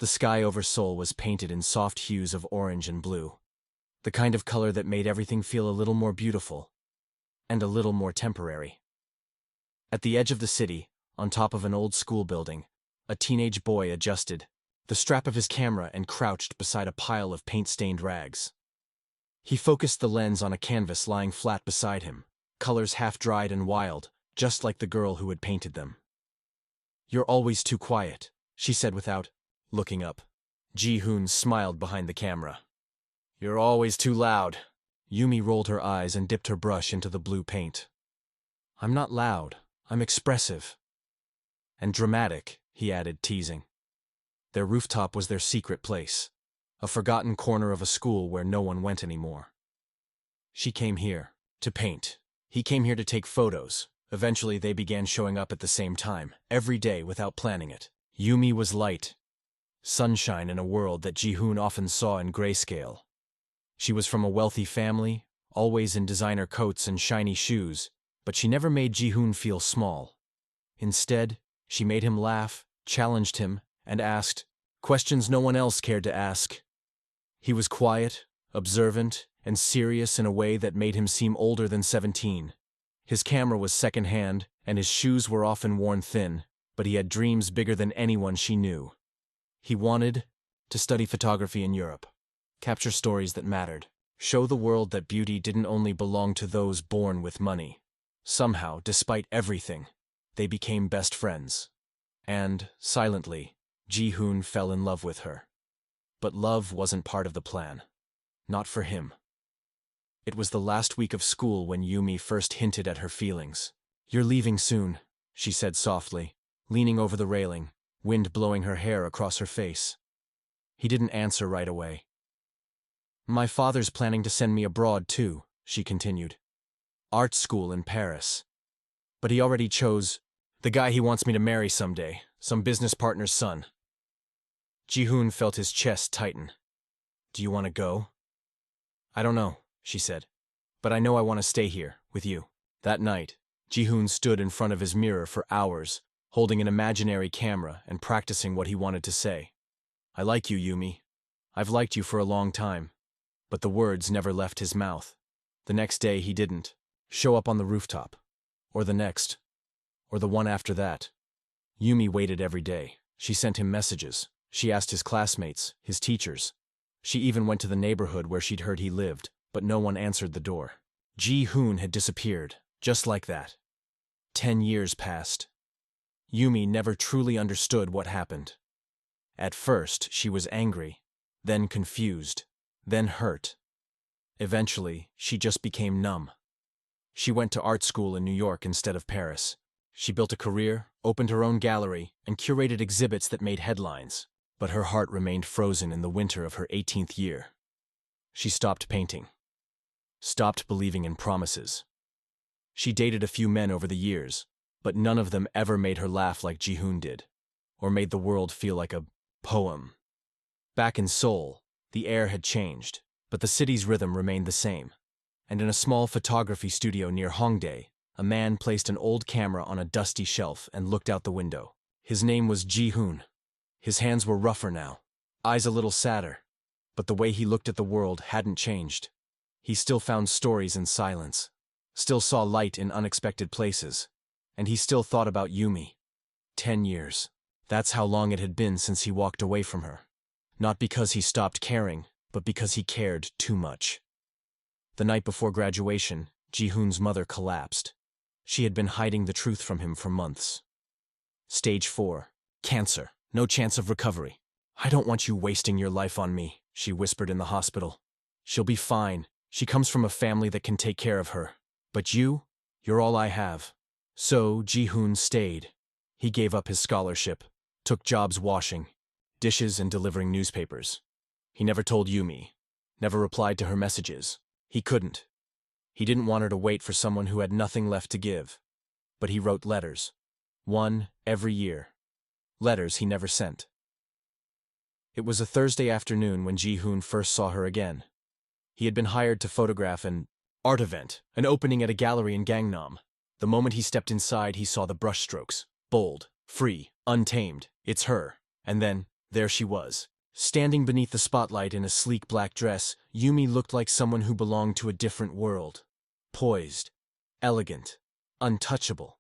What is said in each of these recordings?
The sky over Seoul was painted in soft hues of orange and blue, the kind of color that made everything feel a little more beautiful and a little more temporary. At the edge of the city, on top of an old school building, a teenage boy adjusted the strap of his camera and crouched beside a pile of paint-stained rags. He focused the lens on a canvas lying flat beside him, colors half-dried and wild, just like the girl who had painted them. "You're always too quiet," she said without looking up. Ji-hoon smiled behind the camera. "You're always too loud." Yumi rolled her eyes and dipped her brush into the blue paint. "I'm not loud, I'm expressive." "And dramatic," he added, teasing. Their rooftop was their secret place, a forgotten corner of a school where no one went anymore. She came here to paint. He came here to take photos. Eventually they began showing up at the same time, every day without planning it. Yumi was light, sunshine in a world that Ji-hoon often saw in grayscale. She was from a wealthy family, always in designer coats and shiny shoes, but she never made Ji-hoon feel small. Instead, she made him laugh, challenged him, and asked questions no one else cared to ask. He was quiet, observant, and serious in a way that made him seem older than 17. His camera was second-hand, and his shoes were often worn thin, but he had dreams bigger than anyone she knew. He wanted to study photography in Europe, capture stories that mattered, show the world that beauty didn't only belong to those born with money. Somehow, despite everything, they became best friends. And, silently, Ji-hoon fell in love with her. But love wasn't part of the plan. Not for him. It was the last week of school when Yumi first hinted at her feelings. "You're leaving soon," she said softly, leaning over the railing, wind blowing her hair across her face. He didn't answer right away. "My father's planning to send me abroad too," she continued. "Art school in Paris. But he already chose the guy he wants me to marry someday, some business partner's son." Ji-hoon felt his chest tighten. "Do you want to go?" "I don't know," she said. "But I know I want to stay here, with you." That night, Ji-hoon stood in front of his mirror for hours, holding an imaginary camera and practicing what he wanted to say. "I like you, Yumi. I've liked you for a long time." But the words never left his mouth. The next day he didn't show up on the rooftop. Or the next. Or the one after that. Yumi waited every day. She sent him messages. She asked his classmates, his teachers. She even went to the neighborhood where she'd heard he lived, but no one answered the door. Ji-hoon had disappeared, just like that. 10 years passed. Yumi never truly understood what happened. At first, she was angry, then confused, then hurt. Eventually, she just became numb. She went to art school in New York instead of Paris. She built a career, opened her own gallery, and curated exhibits that made headlines. But her heart remained frozen in the winter of her 18th year. She stopped painting. Stopped believing in promises. She dated a few men over the years, but none of them ever made her laugh like Ji-hoon did, or made the world feel like a poem. Back in Seoul, the air had changed, but the city's rhythm remained the same. And in a small photography studio near Hongdae, a man placed an old camera on a dusty shelf and looked out the window. His name was Ji-hoon. His hands were rougher now, eyes a little sadder, but the way he looked at the world hadn't changed. He still found stories in silence, still saw light in unexpected places, and he still thought about Yumi. 10 years. That's how long it had been since he walked away from her. Not because he stopped caring, but because he cared too much. The night before graduation, Ji-hoon's mother collapsed. She had been hiding the truth from him for months. Stage 4. Cancer. No chance of recovery. "I don't want you wasting your life on me," she whispered in the hospital. "She'll be fine. She comes from a family that can take care of her. But you're all I have." So Ji-hoon stayed. He gave up his scholarship, took jobs washing dishes and delivering newspapers. He never told Yumi, never replied to her messages. He couldn't. He didn't want her to wait for someone who had nothing left to give. But he wrote letters. One every year. Letters he never sent. It was a Thursday afternoon when Ji-hoon first saw her again. He had been hired to photograph an art event, an opening at a gallery in Gangnam. The moment he stepped inside, he saw the brushstrokes. Bold, free, untamed. It's her. And then, There she was. Standing beneath the spotlight in a sleek black dress, Yumi looked like someone who belonged to a different world. Poised, elegant, untouchable.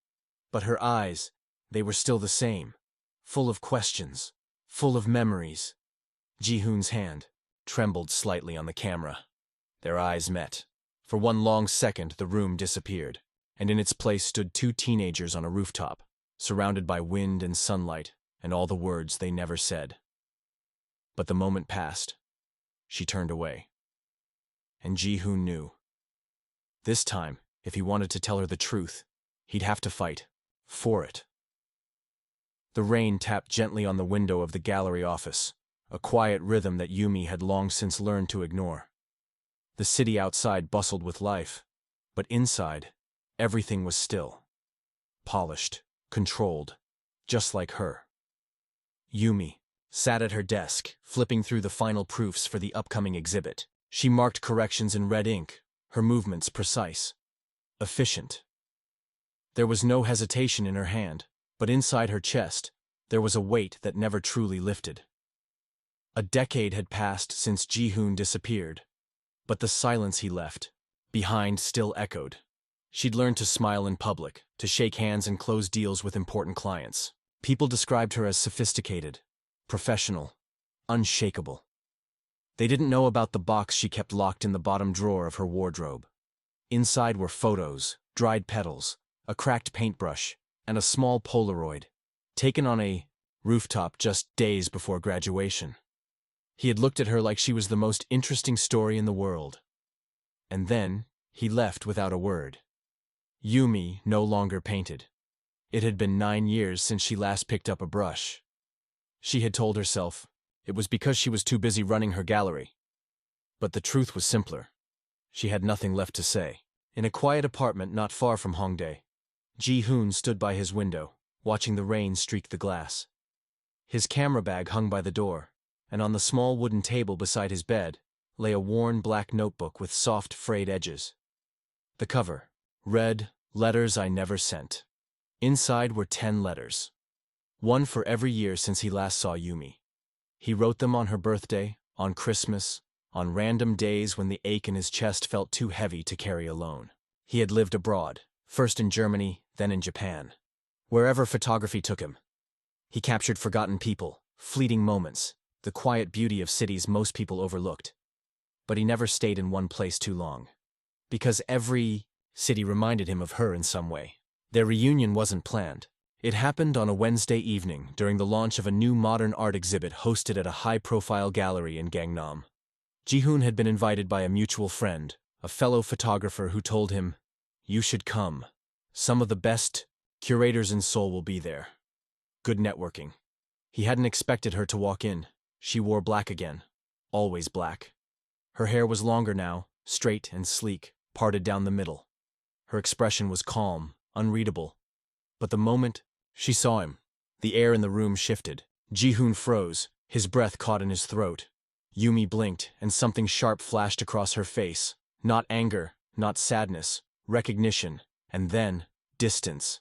But her eyes, they were still the same. Full of questions, full of memories. Ji-hoon's hand trembled slightly on the camera. Their eyes met. For one long second, the room disappeared, and in its place stood two teenagers on a rooftop, surrounded by wind and sunlight, and all the words they never said. But the moment passed. She turned away. And Ji-hoon knew. This time, if he wanted to tell her the truth, he'd have to fight for it. The rain tapped gently on the window of the gallery office, a quiet rhythm that Yumi had long since learned to ignore. The city outside bustled with life, but inside, everything was still. Polished, controlled, just like her. Yumi sat at her desk, flipping through the final proofs for the upcoming exhibit. She marked corrections in red ink, her movements precise, efficient. There was no hesitation in her hand, but inside her chest, there was a weight that never truly lifted. A decade had passed since Ji-hoon disappeared, but the silence he left behind still echoed. She'd learned to smile in public, to shake hands and close deals with important clients. People described her as sophisticated, professional, unshakable. They didn't know about the box she kept locked in the bottom drawer of her wardrobe. Inside were photos, dried petals, a cracked paintbrush, and a small Polaroid, taken on a rooftop just days before graduation. He had looked at her like she was the most interesting story in the world. And then, he left without a word. Yumi no longer painted. It had been 9 years since she last picked up a brush. She had told herself it was because she was too busy running her gallery. But the truth was simpler. She had nothing left to say. In a quiet apartment not far from Hongdae, Ji-hoon stood by his window, watching the rain streak the glass. His camera bag hung by the door, and on the small wooden table beside his bed lay a worn black notebook with soft, frayed edges. The cover read, "Letters I Never Sent." Inside were 10 letters. One for every year since he last saw Yumi. He wrote them on her birthday, on Christmas, on random days when the ache in his chest felt too heavy to carry alone. He had lived abroad, first in Germany, then in Japan. Wherever photography took him, he captured forgotten people, fleeting moments, the quiet beauty of cities most people overlooked. But he never stayed in one place too long. Because every city reminded him of her in some way. Their reunion wasn't planned. It happened on a Wednesday evening during the launch of a new modern art exhibit hosted at a high-profile gallery in Gangnam. Ji-hoon had been invited by a mutual friend, a fellow photographer who told him, "You should come. Some of the best curators in Seoul will be there." Good networking. He hadn't expected her to walk in. She wore black again. Always black. Her hair was longer now, straight and sleek, parted down the middle. Her expression was calm, unreadable. But the moment she saw him, the air in the room shifted. Ji-hoon froze, his breath caught in his throat. Yumi blinked, and something sharp flashed across her face. Not anger, not sadness, recognition, and then distance.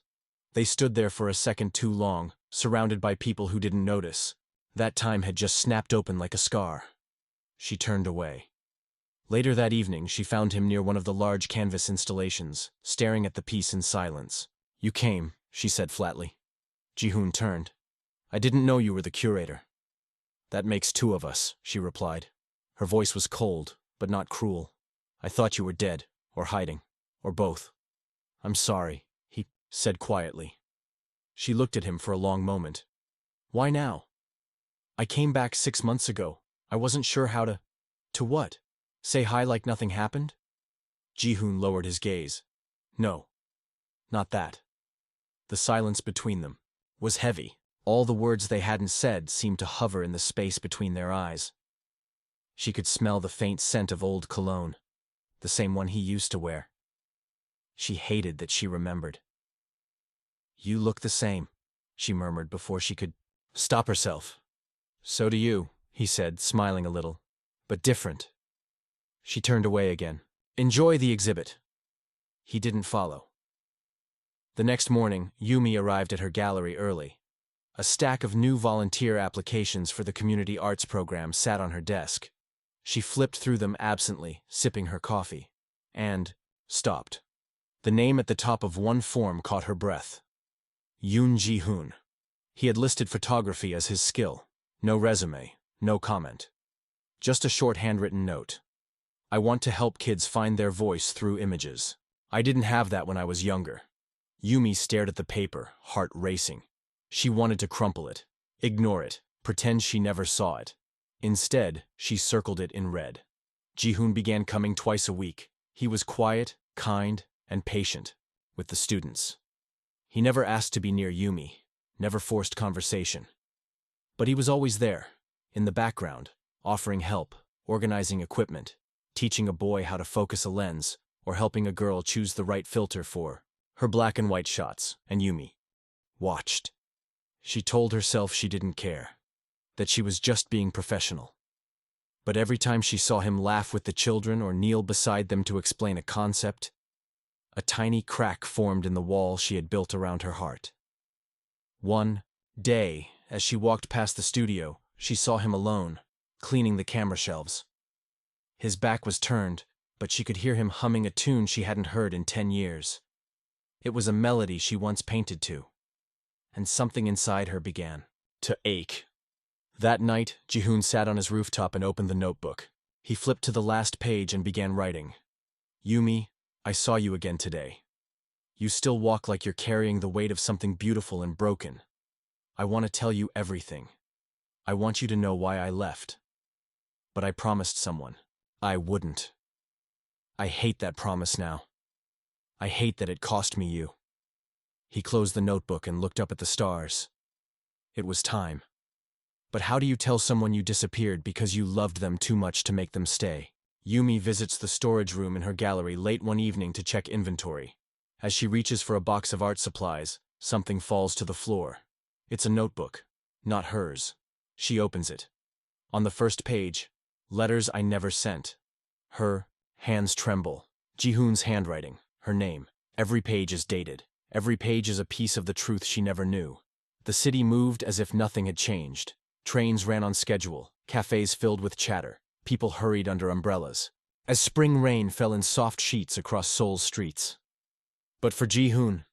They stood there for a second too long, surrounded by people who didn't notice. That time had just snapped open like a scar. She turned away. Later that evening, she found him near one of the large canvas installations, staring at the piece in silence. "You came," she said flatly. Ji-hoon turned. "I didn't know you were the curator." "That makes 2 of us," she replied. Her voice was cold, but not cruel. "I thought you were dead, or hiding, or both." "I'm sorry," he said quietly. She looked at him for a long moment. "Why now?" "I came back 6 months ago. I wasn't sure how to... To what? Say hi like nothing happened?" Ji-hoon lowered his gaze. "No. Not that." The silence between them was heavy. All the words they hadn't said seemed to hover in the space between their eyes. She could smell the faint scent of old cologne, the same one he used to wear. She hated that she remembered. "You look the same," she murmured before she could stop herself. "So do you," he said, smiling a little. "But different." She turned away again. "Enjoy the exhibit." He didn't follow. The next morning, Yumi arrived at her gallery early. A stack of new volunteer applications for the community arts program sat on her desk. She flipped through them absently, sipping her coffee, and stopped. The name at the top of one form caught her breath. Yoon Ji-hoon. He had listed photography as his skill. No resume, no comment. Just a short handwritten note. I want to help kids find their voice through images. I didn't have that when I was younger. Yumi stared at the paper, heart racing. She wanted to crumple it, ignore it, pretend she never saw it. Instead, she circled it in red. Ji-hoon began coming twice a week. He was quiet, kind, and patient with the students. He never asked to be near Yumi, never forced conversation. But he was always there, in the background, offering help, organizing equipment, teaching a boy how to focus a lens, or helping a girl choose the right filter for her black and white shots, and Yumi watched. She told herself she didn't care, that she was just being professional. But every time she saw him laugh with the children or kneel beside them to explain a concept, a tiny crack formed in the wall she had built around her heart. One day, as she walked past the studio, she saw him alone, cleaning the camera shelves. His back was turned, but she could hear him humming a tune she hadn't heard in 10 years. It was a melody she once painted to, and something inside her began to ache. That night, Ji-hoon sat on his rooftop and opened the notebook. He flipped to the last page and began writing. Yumi, I saw you again today. You still walk like you're carrying the weight of something beautiful and broken. I want to tell you everything. I want you to know why I left. But I promised someone I wouldn't. I hate that promise now. I hate that it cost me you. He closed the notebook and looked up at the stars. It was time. But how do you tell someone you disappeared because you loved them too much to make them stay? Yumi visits the storage room in her gallery late one evening to check inventory. As she reaches for a box of art supplies, something falls to the floor. It's a notebook, not hers. She opens it. On the first page, letters I never sent. Her hands tremble. Ji-hoon's handwriting, her name. Every page is dated. Every page is a piece of the truth she never knew. The city moved as if nothing had changed. Trains ran on schedule, cafes filled with chatter, people hurried under umbrellas, as spring rain fell in soft sheets across Seoul's streets. But for Ji-hoon,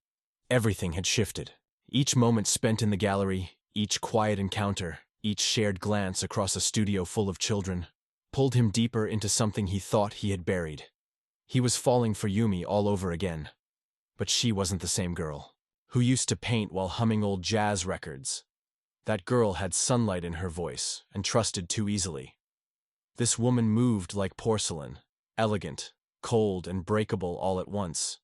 everything had shifted. Each moment spent in the gallery, each quiet encounter, each shared glance across a studio full of children, pulled him deeper into something he thought he had buried. He was falling for Yumi all over again. But she wasn't the same girl, who used to paint while humming old jazz records. That girl had sunlight in her voice and trusted too easily. This woman moved like porcelain, elegant, cold, and breakable all at once.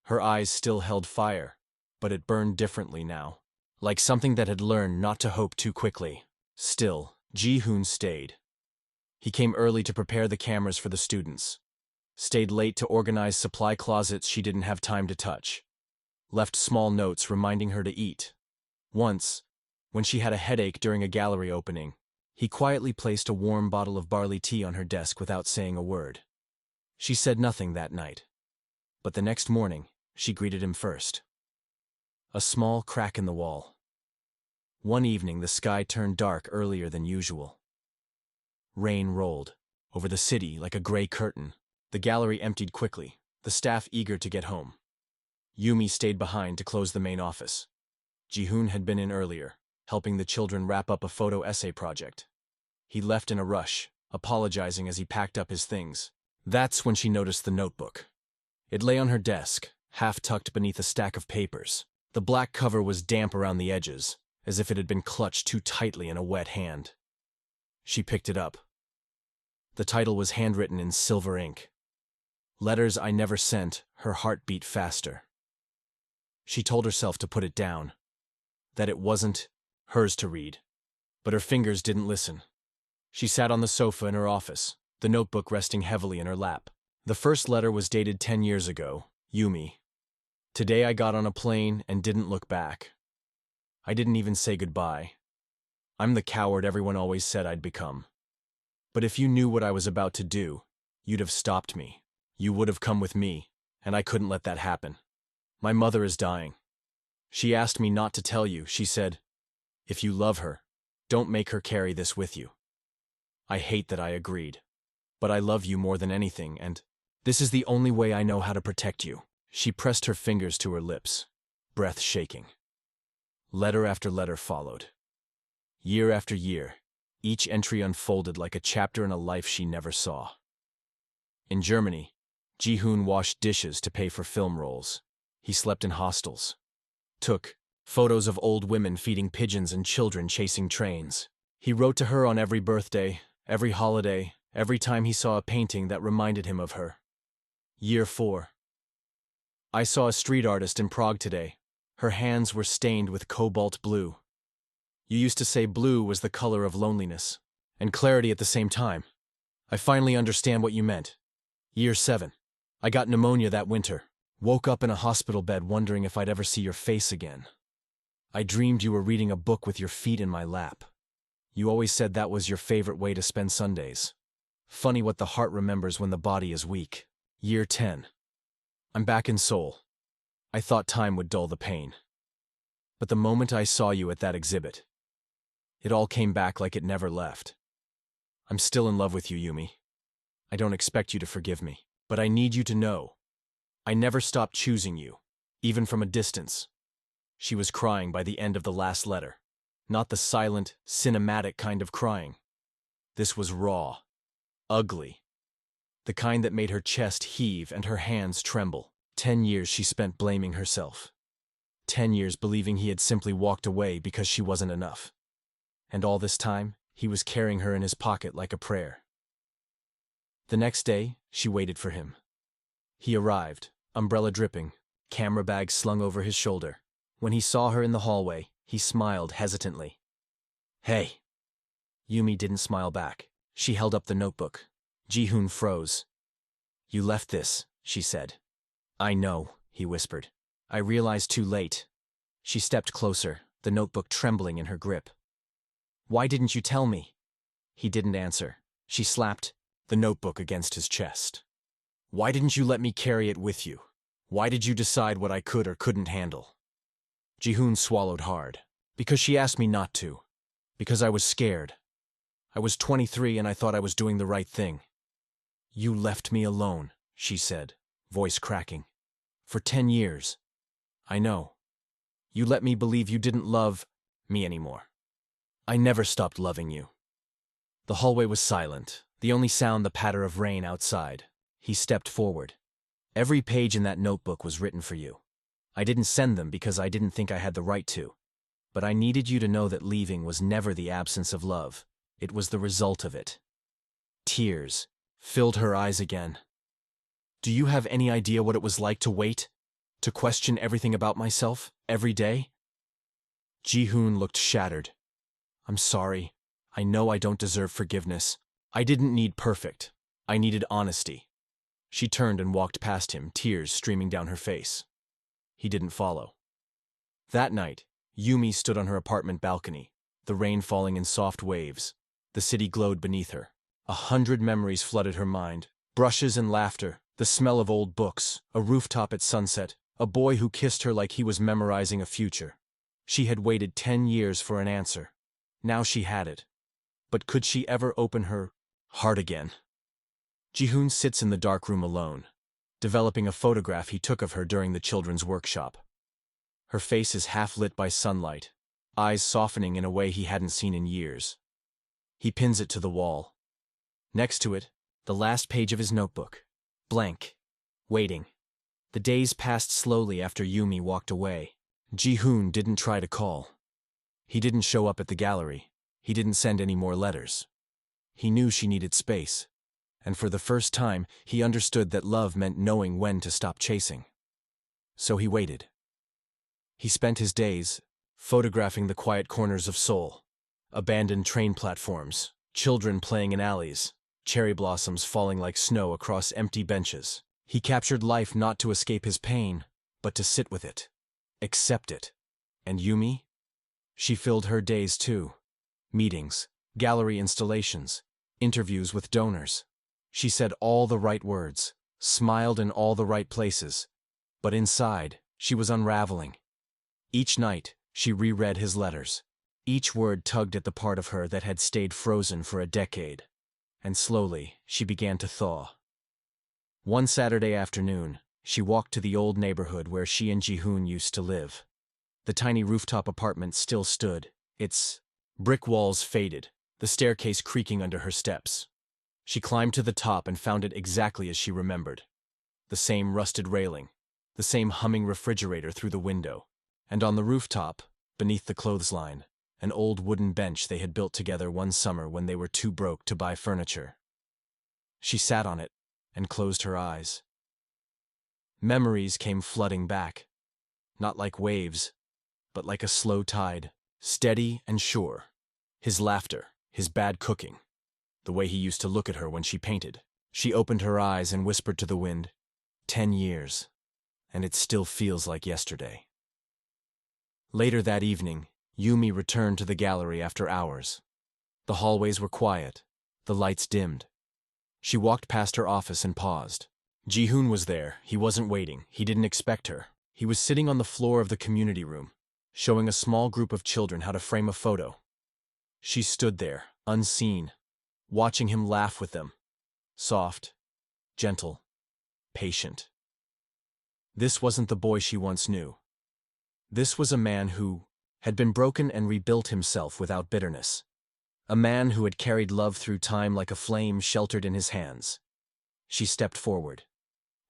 Her eyes still held fire, but it burned differently now, like something that had learned not to hope too quickly. Still, Ji-hoon stayed. He came early to prepare the cameras for the students, stayed late to organize supply closets she didn't have time to touch, left small notes reminding her to eat. Once, when she had a headache during a gallery opening, he quietly placed a warm bottle of barley tea on her desk without saying a word. She said nothing that night, but the next morning, she greeted him first. A small crack in the wall. One evening, the sky turned dark earlier than usual. Rain rolled over the city like a gray curtain. The gallery emptied quickly, the staff eager to get home. Yumi stayed behind to close the main office. Ji-hoon had been in earlier, helping the children wrap up a photo essay project. He left in a rush, apologizing as he packed up his things. That's when she noticed the notebook. It lay on her desk, half tucked beneath a stack of papers. The black cover was damp around the edges, as if it had been clutched too tightly in a wet hand. She picked it up. The title was handwritten in silver ink. Letters I never sent. Her heart beat faster. She told herself to put it down, that it wasn't hers to read. But her fingers didn't listen. She sat on the sofa in her office, the notebook resting heavily in her lap. The first letter was dated 10 years ago. Yumi. Today I got on a plane and didn't look back. I didn't even say goodbye. I'm the coward everyone always said I'd become. But if you knew what I was about to do, you'd have stopped me. You would have come with me, and I couldn't let that happen. My mother is dying. She asked me not to tell you. She said, If you love her, don't make her carry this with you. I hate that I agreed. But I love you more than anything, and this is the only way I know how to protect you. She pressed her fingers to her lips, breath shaking. Letter after letter followed. Year after year, each entry unfolded like a chapter in a life she never saw. In Germany, Ji-hoon washed dishes to pay for film rolls. He slept in hostels. Took photos of old women feeding pigeons and children chasing trains. He wrote to her on every birthday, every holiday, every time he saw a painting that reminded him of her. Year 4. I saw a street artist in Prague today. Her hands were stained with cobalt blue. You used to say blue was the color of loneliness and clarity at the same time. I finally understand what you meant. Year 7. I got pneumonia that winter. Woke up in a hospital bed wondering if I'd ever see your face again. I dreamed you were reading a book with your feet in my lap. You always said that was your favorite way to spend Sundays. Funny what the heart remembers when the body is weak. Year 10. I'm back in Seoul. I thought time would dull the pain. But the moment I saw you at that exhibit, it all came back like it never left. I'm still in love with you, Yumi. I don't expect you to forgive me, but I need you to know. I never stopped choosing you, even from a distance. She was crying by the end of the last letter. Not the silent, cinematic kind of crying. This was raw, ugly. The kind that made her chest heave and her hands tremble. 10 years she spent blaming herself. 10 years believing he had simply walked away because she wasn't enough. And all this time, he was carrying her in his pocket like a prayer. The next day, she waited for him. He arrived, umbrella dripping, camera bag slung over his shoulder. When he saw her in the hallway, he smiled hesitantly. Hey. Yumi didn't smile back. She held up the notebook. Ji-hoon froze. You left this, she said. I know, he whispered. I realized too late. She stepped closer, the notebook trembling in her grip. Why didn't you tell me? He didn't answer. She slapped the notebook against his chest. Why didn't you let me carry it with you? Why did you decide what I could or couldn't handle? Ji-hoon swallowed hard. Because she asked me not to. Because I was scared. I was 23 and I thought I was doing the right thing. You left me alone, she said, voice cracking. For 10 years. I know. You let me believe you didn't love me anymore. I never stopped loving you. The hallway was silent, the only sound the patter of rain outside. He stepped forward. Every page in that notebook was written for you. I didn't send them because I didn't think I had the right to. But I needed you to know that leaving was never the absence of love. It was the result of it. Tears filled her eyes again. Do you have any idea what it was like to wait? To question everything about myself, every day? Ji-hoon looked shattered. I'm sorry. I know I don't deserve forgiveness. I didn't need perfect. I needed honesty. She turned and walked past him, tears streaming down her face. He didn't follow. That night, Yumi stood on her apartment balcony, the rain falling in soft waves. The city glowed beneath her. 100 memories flooded her mind. Brushes and laughter, the smell of old books, a rooftop at sunset, a boy who kissed her like he was memorizing a future. She had waited 10 years for an answer. Now she had it. But could she ever open her heart again? Ji-hoon sits in the dark room alone, developing a photograph he took of her during the children's workshop. Her face is half lit by sunlight, eyes softening in a way he hadn't seen in years. He pins it to the wall. Next to it, the last page of his notebook. Blank. Waiting. The days passed slowly after Yumi walked away. Ji-hoon didn't try to call. He didn't show up at the gallery. He didn't send any more letters. He knew she needed space. And for the first time, he understood that love meant knowing when to stop chasing. So he waited. He spent his days photographing the quiet corners of Seoul, abandoned train platforms, children playing in alleys, cherry blossoms falling like snow across empty benches. He captured life not to escape his pain, but to sit with it, accept it. And Yumi? She filled her days too. Meetings, gallery installations, interviews with donors. She said all the right words, smiled in all the right places, but inside, she was unraveling. Each night, she reread his letters. Each word tugged at the part of her that had stayed frozen for a decade, and slowly she began to thaw. One Saturday afternoon, she walked to the old neighborhood where she and Ji-hoon used to live. The tiny rooftop apartment still stood, its brick walls faded, the staircase creaking under her steps. She climbed to the top and found it exactly as she remembered. The same rusted railing, the same humming refrigerator through the window, and on the rooftop, beneath the clothesline, an old wooden bench they had built together one summer when they were too broke to buy furniture. She sat on it and closed her eyes. Memories came flooding back, not like waves, but like a slow tide, steady and sure. His laughter, his bad cooking, the way he used to look at her when she painted. She opened her eyes and whispered to the wind, 10 years, and it still feels like yesterday. Later that evening, Yumi returned to the gallery after hours. The hallways were quiet, the lights dimmed. She walked past her office and paused. Ji-hoon was there. He wasn't waiting. He didn't expect her. He was sitting on the floor of the community room, showing a small group of children how to frame a photo. She stood there, unseen, watching him laugh with them. Soft, gentle, patient. This wasn't the boy she once knew. This was a man who had been broken and rebuilt himself without bitterness. A man who had carried love through time like a flame sheltered in his hands. She stepped forward.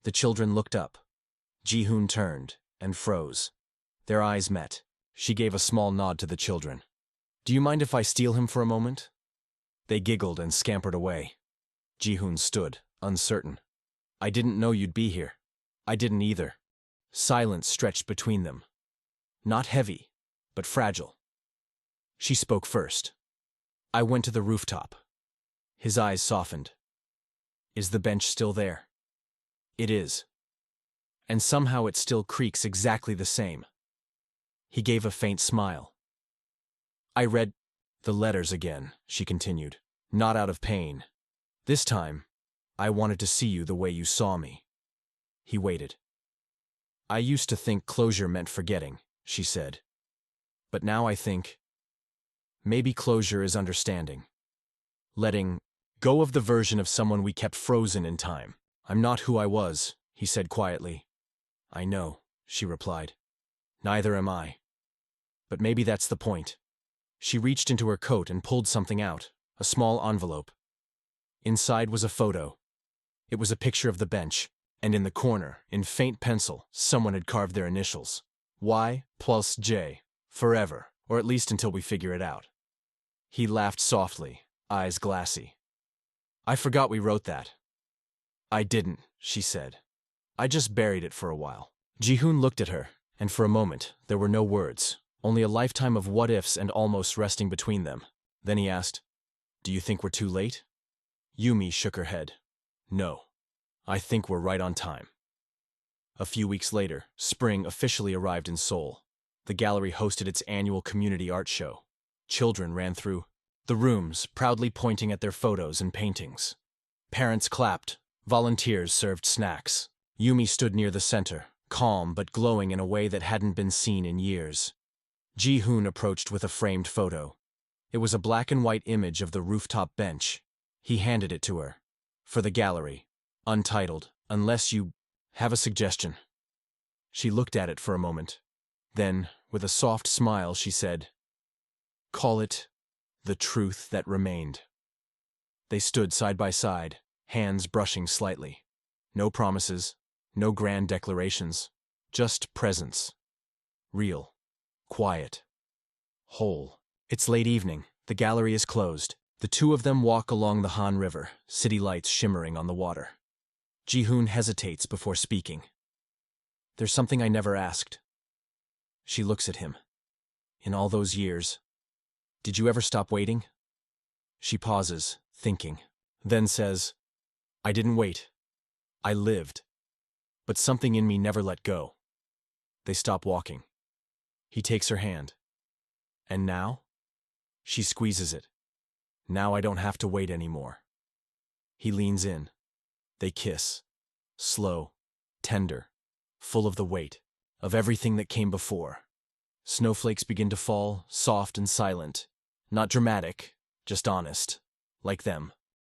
The children looked up. Ji-hoon turned and froze. Their eyes met. She gave a small nod to the children. "Do you mind if I steal him for a moment?" They giggled and scampered away. Ji-hoon stood, uncertain. "I didn't know you'd be here." "I didn't either." Silence stretched between them. Not heavy, but fragile. She spoke first. "I went to the rooftop." His eyes softened. "Is the bench still there?" "It is. And somehow it still creaks exactly the same." He gave a faint smile. "I read the letters again," she continued, "not out of pain. This time, I wanted to see you the way you saw me." He waited. "I used to think closure meant forgetting," she said. "But now I think maybe closure is understanding. Letting go of the version of someone we kept frozen in time." "I'm not who I was," he said quietly. "I know," she replied. "Neither am I. But maybe that's the point." She reached into her coat and pulled something out, a small envelope. Inside was a photo. It was a picture of the bench, and in the corner, in faint pencil, someone had carved their initials. Y plus J, forever, or at least until we figure it out. He laughed softly, eyes glassy. "I forgot we wrote that." "I didn't," she said. "I just buried it for a while." Ji-hoon looked at her, and for a moment, there were no words, only a lifetime of what-ifs and almost resting between them. Then he asked, "Do you think we're too late?" Yumi shook her head. "No. I think we're right on time." A few weeks later, spring officially arrived in Seoul. The gallery hosted its annual community art show. Children ran through the rooms, proudly pointing at their photos and paintings. Parents clapped. Volunteers served snacks. Yumi stood near the center, calm but glowing in a way that hadn't been seen in years. Ji-hoon approached with a framed photo. It was a black and white image of the rooftop bench. He handed it to her. "For the gallery. Untitled, unless you have a suggestion." She looked at it for a moment. Then, with a soft smile, she said, "Call it The Truth That Remained." They stood side by side, hands brushing slightly. No promises, no grand declarations, just presence. Real, quiet, whole. It's late evening. The gallery is closed. The two of them walk along the Han River, city lights shimmering on the water. Ji-hoon hesitates before speaking. "There's something I never asked." She looks at him. "In all those years, did you ever stop waiting?" She pauses, thinking, then says, "I didn't wait. I lived. But something in me never let go." They stop walking. He takes her hand. "And now?" She squeezes it. "Now I don't have to wait anymore." He leans in. They kiss. Slow, tender, full of the weight of everything that came before. Snowflakes begin to fall, soft and silent. Not dramatic, just honest. Like them.